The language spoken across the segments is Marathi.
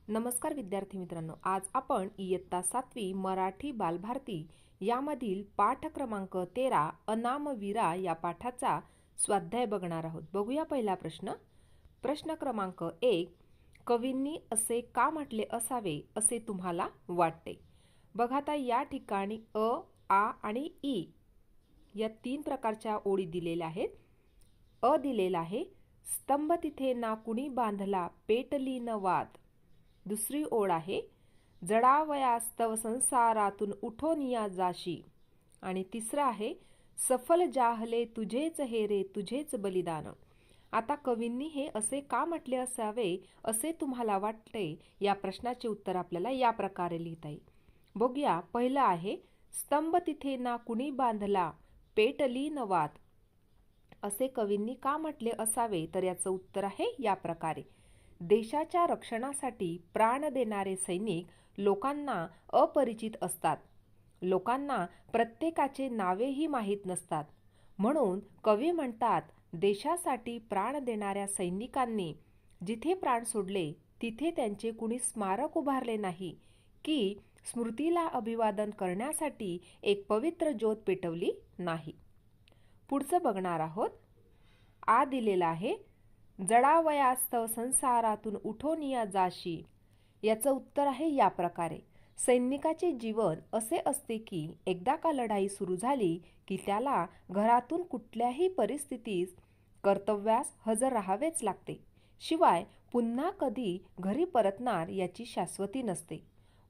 नमस्कार विद्यार्थी मित्रांनो, आज आपण इयत्ता 7वी मराठी बालभारती यामधील पाठ क्रमांक 13 अनामवीरा या पाठाचा स्वाध्याय बघणार आहोत। बघूया पहिला प्रश्न। प्रश्न क्रमांक 1, कवींनी असे का म्हटले असावे असे तुम्हाला वाटते? बघा आता या ठिकाणी अ, आ आणि ई या तीन प्रकारच्या ओळी दिलेल्या आहेत। अ दिलेला आहे, स्तंभ तिथे ना कुणी बांधला पेटली न वात। दुसरी ओळ आहे, जडावयास्तव संसारातून उठून या जाशी। आणि तिसरा आहे, सफल जाहले तुझेच हे रे तुझेच बलिदान। आता कवींनी हे असे का म्हटले असावे असे तुम्हाला वाटते? या प्रश्नाचे उत्तर आपल्याला या प्रकारे लिहिता येईल। बघूया, पहिला आहे, स्तंभ तिथे ना कुणी बांधला पेटली न वात। असे कवींनी का म्हटले असावे? तर याचं उत्तर आहे या प्रकारे, देशाच्या रक्षणासाठी प्राण देणारे सैनिक लोकांना अपरिचित असतात। लोकांना प्रत्येकाचे नावेही माहीत नसतात। म्हणून कवी म्हणतात, देशासाठी प्राण देणाऱ्या सैनिकांनी जिथे प्राण सोडले तिथे त्यांचे कुणी स्मारक उभारले नाही की स्मृतीला अभिवादन करण्यासाठी एक पवित्र ज्योत पेटवली नाही। पुढचं बघणार आहोत। आ दिलेला आहे, जडावयास्तव संसारातून उठून या जाशी। याचं उत्तर आहे या प्रकारे, सैनिकाचे जीवन असे असते की एकदा का लढाई सुरू झाली की त्याला घरातून कुठल्याही परिस्थितीत कर्तव्यास हजर राहावेच लागते। शिवाय पुन्हा कधी घरी परतणार याची शाश्वती नसते।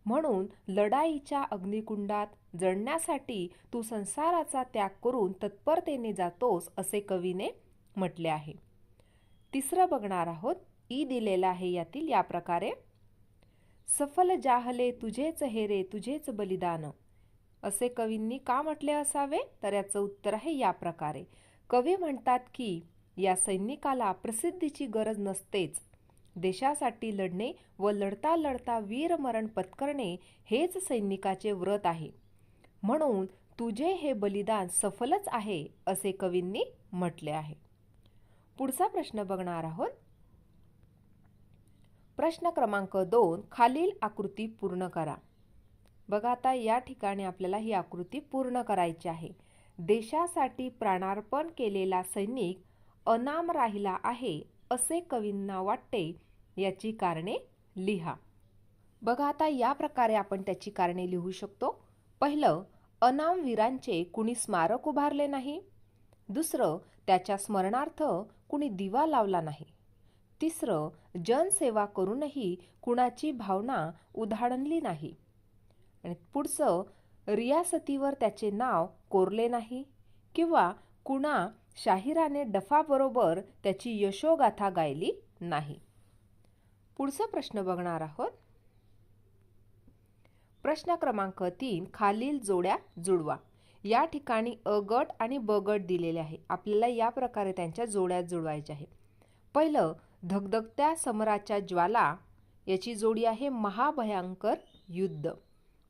म्हणून लढाईच्या अग्निकुंडात जळण्यासाठी तू संसाराचा त्याग करून तत्परतेने जातोस असे कवीने म्हटले आहे। तिसरं बघणार आहोत। ई दिलेला आहे यातील या प्रकारे, सफल जाहले तुझेच हे रे तुझेच बलिदान। असे कवींनी का म्हटले असावे? तर याचं उत्तर आहे या प्रकारे, कवी म्हणतात की या सैनिकाला प्रसिद्धीची गरज नसतेच। देशासाठी लढणे व लढता लढता वीरमरण पत्करणे हेच सैनिकाचे व्रत आहे। म्हणून तुझे हे बलिदान सफलच आहे असे कवींनी म्हटले आहे। पुढचा प्रश्न बघणार आहोत। प्रश्न क्रमांक 2, खालील आकृती पूर्ण करा। बघा आता या ठिकाणी आपल्याला ही आकृती पूर्ण करायची आहे। देशासाठी प्राणार्पण केलेला सैनिक अनाम राहिला आहे असे कवींना वाटते, याची कारणे लिहा। बघा आता या प्रकारे आपण त्याची कारणे लिहू शकतो। पहिलं, अनाम वीरांचे कुणी स्मारक उभारले नाही। दुसरं, त्याच्या स्मरणार्थ कुणी दिवा लावला नाही। तिसरं, जनसेवा करूनही कुणाची भावना उधाणली नाही। आणि पुढचं, रियासतीवर त्याचे नाव कोरले नाही किंवा कुणा शाहिराने डफाबरोबर त्याची यशोगाथा गायली नाही। पुढचा प्रश्न बघणार आहोत। प्रश्न क्रमांक 3, खालील जोड्या जुळवा। या ठिकाणी अ गट आणि ब गट दिलेले आहे। आपल्याला या प्रकारे त्यांच्या जोड्या जुळवायच्या आहे। पहिलं, धगधगत्या समराच्या ज्वाला, याची जोडी आहे महाभयंकर युद्ध।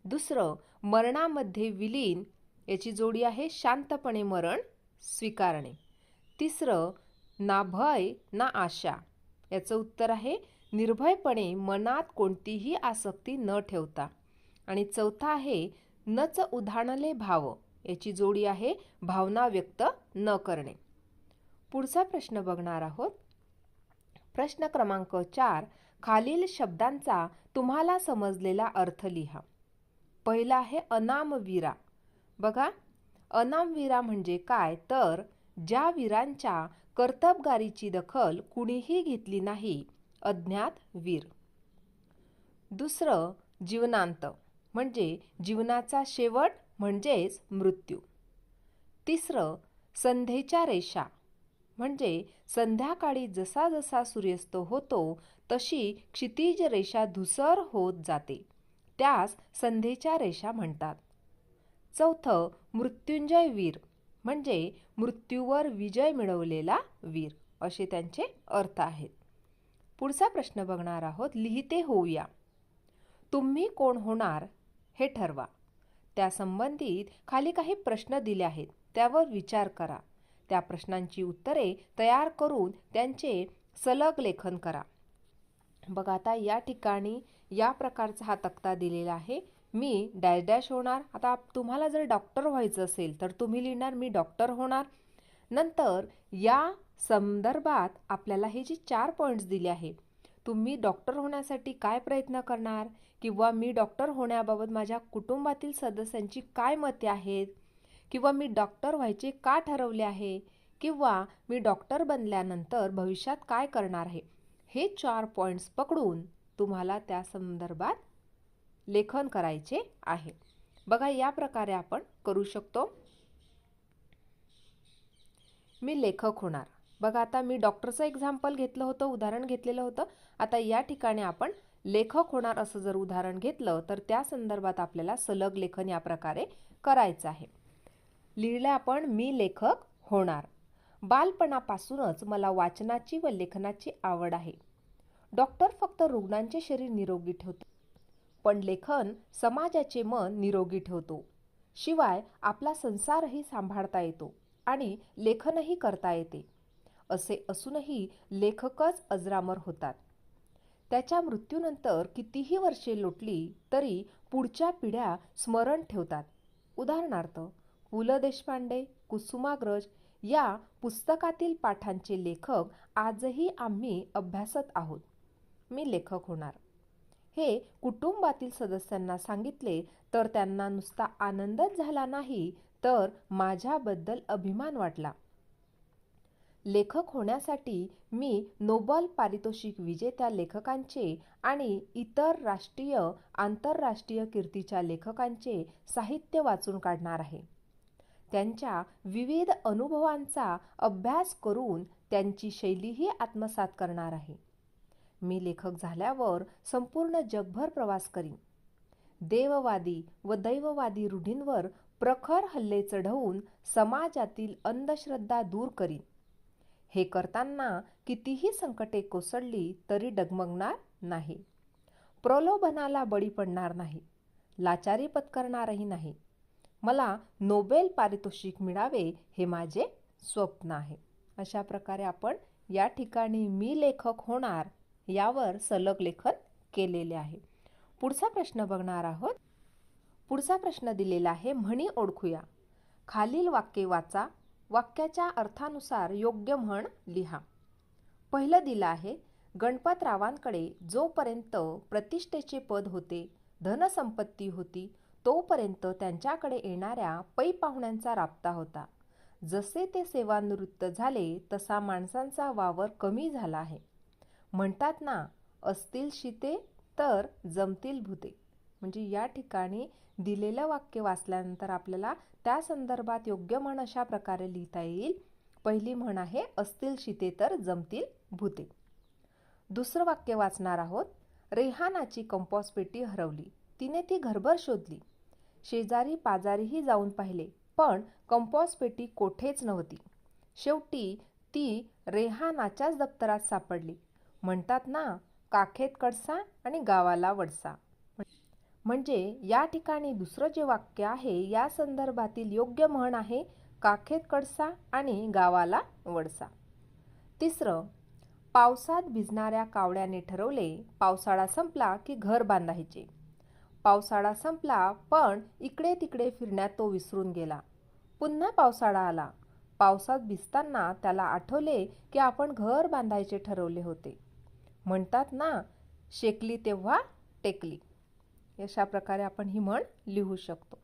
दुसरं, मरणामध्ये विलीन, याची जोडी आहे शांतपणे मरण स्वीकारणे। तिसरं, ना भय ना आशा, याचं उत्तर आहे निर्भयपणे मनात कोणतीही आसक्ती न ठेवता। आणि चौथा आहे, नच उधाणले भाव, याची जोडी आहे भावना व्यक्त न करणे। पुढचा प्रश्न बघणार आहोत। प्रश्न क्रमांक 4, खालील शब्दांचा तुम्हाला समजलेला अर्थ लिहा। पहिला आहे अनामवीरा। बघा, अनामवीरा म्हणजे काय? तर ज्या वीरांच्या कर्तबगारीची दखल कुणीही घेतली नाही, अज्ञात वीर। दुसरं, जीवनांत म्हणजे जीवनाचा शेवट म्हणजेच मृत्यू। तिसरं, संध्येच्या रेषा म्हणजे संध्याकाळी जसा जसा सूर्यास्त होतो तशी क्षितिज रेषा धुसर होत जाते, त्यास संध्येच्या रेषा म्हणतात। चौथं, मृत्युंजय वीर म्हणजे मृत्यूवर विजय मिळवलेला वीर, असे त्यांचे अर्थ आहेत। पुढचा प्रश्न बघणार आहोत। लिहिते होऊया। तुम्ही कोण होणार हे ठरवा। त्या संबंधित खाली काही प्रश्न दिले आहेत, त्यावर विचार करा। त्या प्रश्नांची उत्तरे तयार करून त्यांचे सलग लेखन करा। बघा आता या ठिकाणी या प्रकारचा हा तक्ता दिलेला आहे. मी डॅश डॅश होणार. आता तुम्हाला जर डॉक्टर व्हायचं असेल तर तुम्ही लिहिणार मी डॉक्टर होणार. नंतर या संदर्भात आपल्याला हे जे 4 पॉईंट्स दिले आहे, तुम्ही डॉक्टर होण्यासाठी काय प्रयत्न करणार किंवा मी डॉक्टर होण्याबाबत माझ्या कुटुंबातील सदस्यांची काय मते आहेत किंवा मी डॉक्टर व्हायचे का ठरवले आहे किंवा मी डॉक्टर बनल्यानंतर भविष्यात काय करणार आहे, हे 4 पॉईंट्स पकडून तुम्हाला त्या संदर्भात लेखन करायचे आहे. बघा या प्रकारे आपण करू शकतो. मी लेखक होणार. बघा आता मी डॉक्टरचं एक्झाम्पल घेतलं होतं, उदाहरण घेतलेलं होतं. आता या ठिकाणी आपण लेखक होणार असं जर उदाहरण घेतलं तर त्या संदर्भात आपल्याला सलग लेखन या प्रकारे करायचं आहे. लिहिलं आपण मी लेखक होणार. बालपणापासूनच मला वाचनाची व लेखनाची आवड आहे. डॉक्टर फक्त रुग्णांचे शरीर निरोगी ठेवतो, पण लेखन समाजाचे मन निरोगी ठेवतो. शिवाय आपला संसारही सांभाळता येतो आणि लेखनही करता येते. असे असूनही लेखकच अजरामर होतात. त्याच्या मृत्यूनंतर कितीही वर्षे लोटली तरी पुढच्या पिढ्या स्मरण ठेवतात. उदाहरणार्थ पु ल देशपांडे, कुसुमाग्रज या पुस्तकातील पाठांचे लेखक आजही आम्ही अभ्यासत आहोत. मी लेखक होणार. हे कुटुंबातील सदस्यांना सांगितले तर त्यांना नुसता आनंदच झाला नाही तर माझ्याबद्दल अभिमान वाटला. लेखक होण्यासाठी मी नोबेल पारितोषिक विजेत्या लेखकांचे आणि इतर राष्ट्रीय आंतरराष्ट्रीय कीर्तीच्या लेखकांचे साहित्य वाचून काढणार आहे. त्यांच्या विविध अनुभवांचा अभ्यास करून त्यांची शैलीही आत्मसात करणार आहे. मी लेखक झाल्यावर संपूर्ण जगभर प्रवास करीन. देववादी व दैववादी रूढींवर प्रखर हल्ले चढवून समाजातील अंधश्रद्धा दूर करीन. हे करताना कितीही संकटे कोसळली तरी डगमगणार नाही. प्रलोभनाला बळी पडणार नाही. लाचारी पत्करणारही नाही. मला नोबेल पारितोषिक मिळावे हे माझे स्वप्न आहे. अशा प्रकारे आपण या ठिकाणी मी लेखक होणार यावर सलग लेखन केलेले आहे. पुढचा प्रश्न बघणार आहोत. पुढचा प्रश्न दिलेला आहे, म्हणी ओळखूया. खालील वाक्ये वाचा. वाक्याच्या अर्थानुसार योग्य म्हण लिहा. पहिलं दिलं आहे, गणपतरावांकडे जोपर्यंत प्रतिष्ठेचे पद होते, धनसंपत्ती होती, तोपर्यंत त्यांच्याकडे येणाऱ्या पै पाहुण्यांचा राबता होता. जसे ते सेवानिवृत्त झाले तसा माणसांचा वावर कमी झाला आहे. म्हणतात ना, असतील शिते तर जमतील भूते. म्हणजे या ठिकाणी दिलेलं वाक्य वाचल्यानंतर आपल्याला त्या संदर्भात योग्य म्हण अशा प्रकारे लिहिता येईल. पहिली म्हण आहे, असतील शिते तर जमतील भूते. दुसरं वाक्य वाचणार आहोत. रेहानाची कंपॉस पेटी हरवली. तिने ती घरभर शोधली. शेजारी पाजारीही जाऊन पाहिले, पण कंपॉस पेटी कोठेच नव्हती. शेवटी ती रेहानाच्याच दप्तरात सापडली. म्हणतात ना, काखेत कडसा आणि गावाला वडसा. म्हणजे या ठिकाणी दुसरं जे वाक्य आहे या संदर्भातील योग्य म्हण आहे काखेत कडसा आणि गावाला वडसा. तिसरं, पावसात भिजणाऱ्या कावळ्याने ठरवले, पावसाळा संपला की घर बांधायचे. पावसाळा संपला पण इकडे तिकडे फिरण्यात तो विसरून गेला. पुन्हा पावसाळा आला. पावसात भिजताना त्याला आठवले की आपण घर बांधायचे ठरवले होते. म्हणतात ना, शेकली तेव्हा टेकली. अशा प्रकारे आपण ही म्हण लिहू शकतो.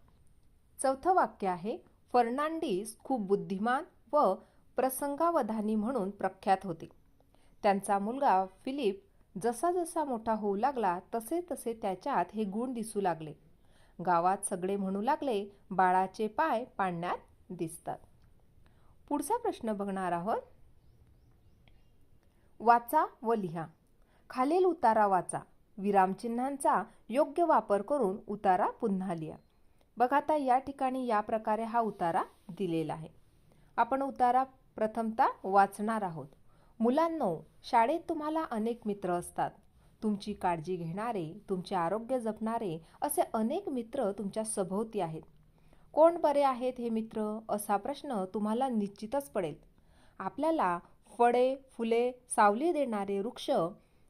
चौथं वाक्य आहे, फर्नांडिस खूप बुद्धिमान व प्रसंगावधानी म्हणून प्रख्यात होते. त्यांचा मुलगा फिलिप जसा जसा मोठा होऊ लागला तसे तसे त्याच्यात हे गुण दिसू लागले. गावात सगळे म्हणू लागले, बाळाचे पाय पाळण्यात दिसतात. पुढचा प्रश्न बघणार आहोत. वाचा व लिहा. खालील उतारा वाचा. विरामचिन्हांचा योग्य वापर करून उतारा पुन्हा लिहा. बघा आता या ठिकाणी या प्रकारे हा उतारा दिलेला आहे. आपण उतारा प्रथमतः वाचणार आहोत. मुलांनो, शाळेत तुम्हाला अनेक मित्र असतात. तुमची काळजी घेणारे, तुमचे आरोग्य जपणारे असे अनेक मित्र तुमच्या सभोवती आहेत. कोण बरे आहेत हे मित्र असा प्रश्न तुम्हाला निश्चितच पडेल. आपल्याला फळे, फुले, सावली देणारे वृक्ष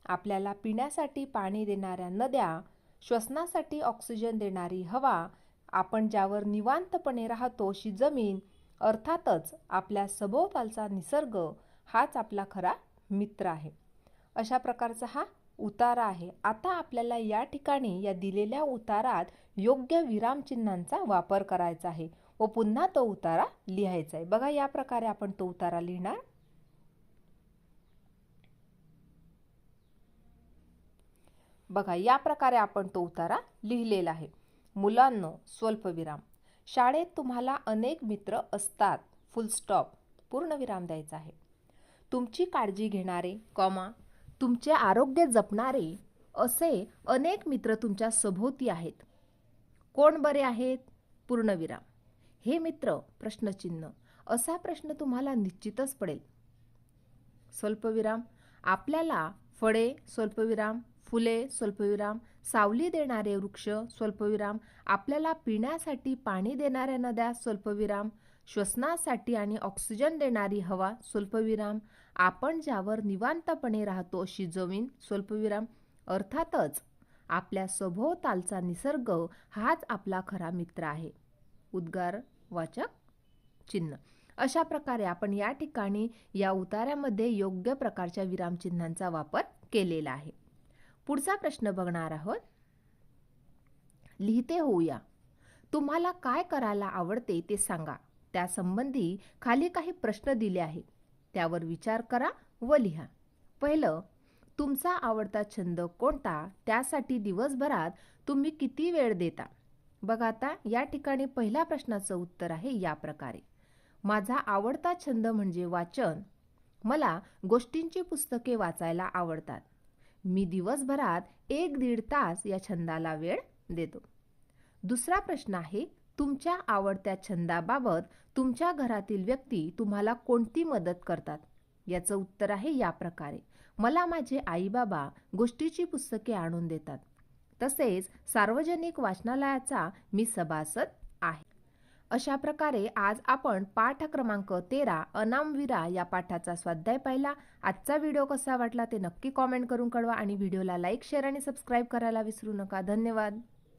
आपल्याला पिण्यासाठी पाणी देणाऱ्या नद्या, श्वसनासाठी ऑक्सिजन देणारी हवा, आपण ज्यावर निवांतपणे राहतो अशी जमीन, अर्थातच आपल्या सभोवतालचा निसर्ग हाच आपला खरा मित्र आहे. अशा प्रकारचा हा उतारा आहे. आता आपल्याला या ठिकाणी या दिलेल्या उतारात योग्य विरामचिन्हांचा वापर करायचा आहे व पुन्हा तो उतारा लिहायचा आहे. बघा, या प्रकारे आपण तो उतारा लिहिणार. बघा, या प्रकारे आपण तो उतारा लिहिलेला आहे. मुलांनो, स्वल्पविराम. शाळेत तुम्हाला अनेक मित्र असतात, फुल स्टॉप, पूर्णविराम द्यायचा आहे. तुमची काळजी घेणारे, तुमचे आरोग्य जपणारे असे अनेक मित्र तुमच्या सभोवती आहेत. कोण बरे आहेत? पूर्णविराम. हे मित्र प्रश्नचिन्ह. असा प्रश्न तुम्हाला निश्चितच पडेल. स्वल्पविराम. आपल्याला फळे, स्वल्पविराम, फुले, स्वल्पविराम, सावली देणारे वृक्ष, स्वल्पविराम, आपल्याला पिण्यासाठी पाणी देणाऱ्या नद्या, स्वल्पविराम, श्वसनासाठी आणि ऑक्सिजन देणारी हवा, स्वल्पविराम, आपण ज्यावर निवांतपणे राहतो अशी जमीन, स्वल्पविराम, अर्थातच आपल्या सभोवतालचा निसर्ग हाच आपला खरा मित्र आहे. उद्गारवाचक चिन्ह. अशा प्रकारे आपण या ठिकाणी या उतार्यामध्ये योग्य प्रकारच्या विरामचिन्हांचा वापर केलेला आहे. पुढचा प्रश्न बघणार आहोत. लिहिते होऊया. तुम्हाला काय करायला आवडते ते सांगा. त्यासंबंधी खाली काही प्रश्न दिले आहेत, त्यावर विचार करा व लिहा. पहिलं, तुमचा आवडता छंद कोणता? त्यासाठी दिवसभरात तुम्ही किती वेळ देता? बघा, आता या ठिकाणी पहिल्या प्रश्नाचं उत्तर आहे या प्रकारे. माझा आवडता छंद म्हणजे वाचन. मला गोष्टींची पुस्तके वाचायला आवडतात. मी दिवसभरात 1-1.5 तास या छंदाला वेळ देतो. दुसरा प्रश्न आहे, तुमच्या आवडत्या छंदाबाबत तुमच्या घरातील व्यक्ती तुम्हाला कोणती मदत करतात? याचं उत्तर आहे या प्रकारे. मला माझे आई-बाबा गोष्टीची पुस्तके आणून देतात. तसेच सार्वजनिक वाचनालयाचा मी सभासद आहे. अशा प्रकारे आज आपण पाठ क्रमांक 13 अनामविरा या पाठाचा स्वाध्याय पाहिला. आजचा व्हिडिओ कसा वाटला ते नक्की कॉमेंट करून कळवा आणि व्हिडिओला लाईक, शेअर आणि सबस्क्राईब करायला विसरू नका. धन्यवाद.